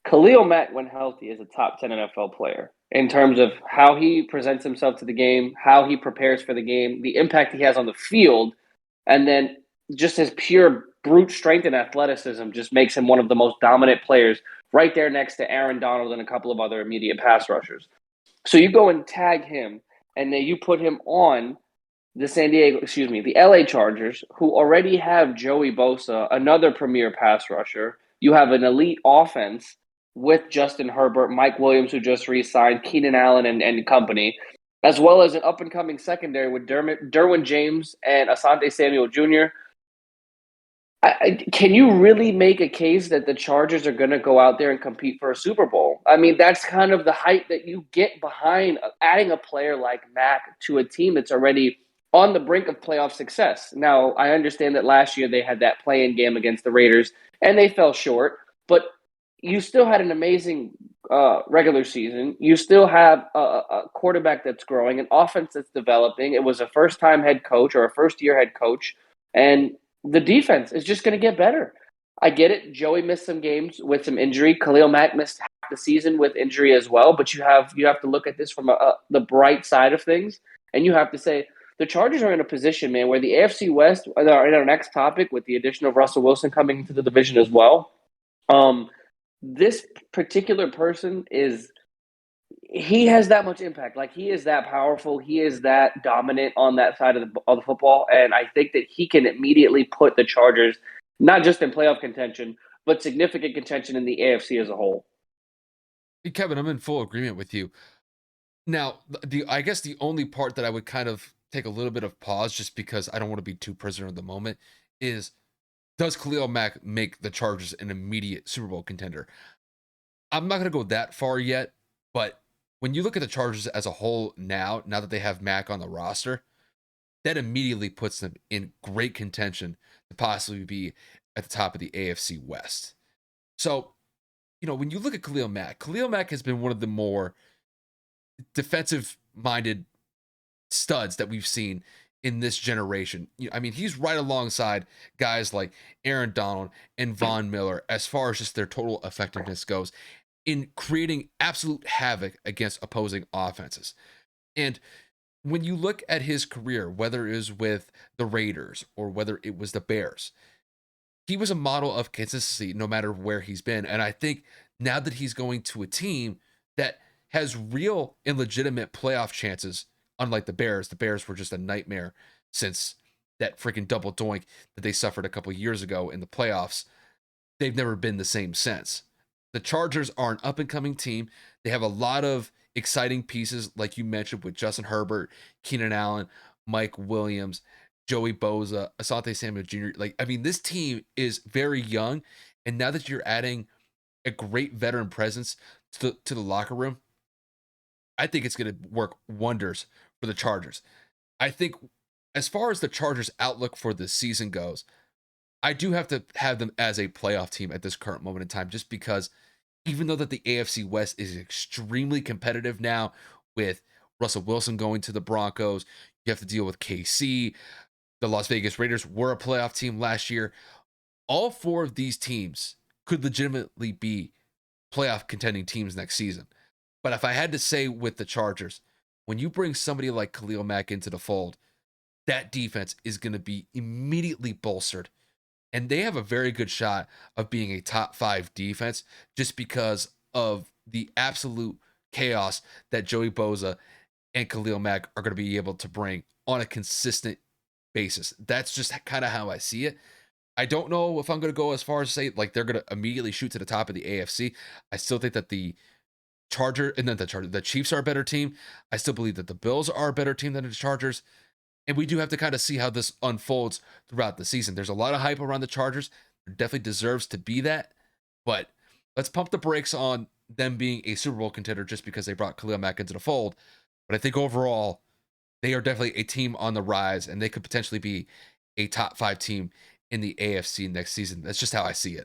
Khalil Mack, when healthy, is a top 10 NFL player in terms of how he presents himself to the game, how he prepares for the game, the impact he has on the field, and then just his pure brute strength and athleticism just makes him one of the most dominant players right there next to Aaron Donald and a couple of other immediate pass rushers. So you go and tag him, and then you put him on the LA Chargers, who already have Joey Bosa, another premier pass rusher. You have an elite offense with Justin Herbert, Mike Williams, who just re-signed, Keenan Allen and company, as well as an up-and-coming secondary with Derwin James and Asante Samuel Jr. Can you really make a case that the Chargers are going to go out there and compete for a Super Bowl? I mean, that's kind of the hype that you get behind adding a player like Mack to a team that's already on the brink of playoff success. Now, I understand that last year they had that play-in game against the Raiders, and they fell short, but you still had an amazing regular season. You still have a quarterback that's growing, an offense that's developing. It was a first-time head coach or a first-year head coach, and the defense is just going to get better. I get it. Joey missed some games with some injury. Khalil Mack missed half the season with injury as well. But you have to look at this from the bright side of things, and you have to say the Chargers are in a position, man, where the AFC West, in our next topic, with the addition of Russell Wilson coming into the division as well. This particular person he has that much impact. Like, he is that powerful. He is that dominant on that side of the football. And I think that he can immediately put the Chargers not just in playoff contention, but significant contention in the AFC as a whole. Hey, Kevin, I'm in full agreement with you. Now, I guess the only part that I would kind of take a little bit of pause, just because I don't want to be too prisoner of the moment, is does Khalil Mack make the Chargers an immediate Super Bowl contender? I'm not going to go that far yet, but when you look at the Chargers as a whole now that they have Mack on the roster, that immediately puts them in great contention to possibly be at the top of the AFC West. So, when you look at Khalil Mack has been one of the more defensive minded studs that we've seen in this generation. I mean, he's right alongside guys like Aaron Donald and Von Miller as far as just their total effectiveness goes in creating absolute havoc against opposing offenses. And when you look at his career, whether it was with the Raiders or whether it was the Bears, he was a model of consistency no matter where he's been. And I think now that he's going to a team that has real and legitimate playoff chances, unlike the Bears were just a nightmare since that freaking double doink that they suffered a couple years ago in the playoffs. They've never been the same since. The Chargers are an up-and-coming team. They have a lot of exciting pieces, like you mentioned, with Justin Herbert, Keenan Allen, Mike Williams, Joey Bosa, Asante Samuel Jr. This team is very young, and now that you're adding a great veteran presence to the locker room, I think it's going to work wonders for the Chargers. I think as far as the Chargers' outlook for the season goes, I do have to have them as a playoff team at this current moment in time, just because even though that the AFC West is extremely competitive now with Russell Wilson going to the Broncos, you have to deal with KC. The Las Vegas Raiders were a playoff team last year. All four of these teams could legitimately be playoff contending teams next season. But if I had to say with the Chargers, when you bring somebody like Khalil Mack into the fold, that defense is going to be immediately bolstered. And they have a very good shot of being a top 5 defense just because of the absolute chaos that Joey Bosa and Khalil Mack are going to be able to bring on a consistent basis. That's just kind of how I see it. I don't know if I'm going to go as far as say like they're going to immediately shoot to the top of the AFC. I still think that the Chiefs are a better team. I still believe that the Bills are a better team than the Chargers. And we do have to kind of see how this unfolds throughout the season. There's a lot of hype around the Chargers. It definitely deserves to be that. But let's pump the brakes on them being a Super Bowl contender just because they brought Khalil Mack into the fold. But I think overall, they are definitely a team on the rise, and they could potentially be a top 5 team in the AFC next season. That's just how I see it.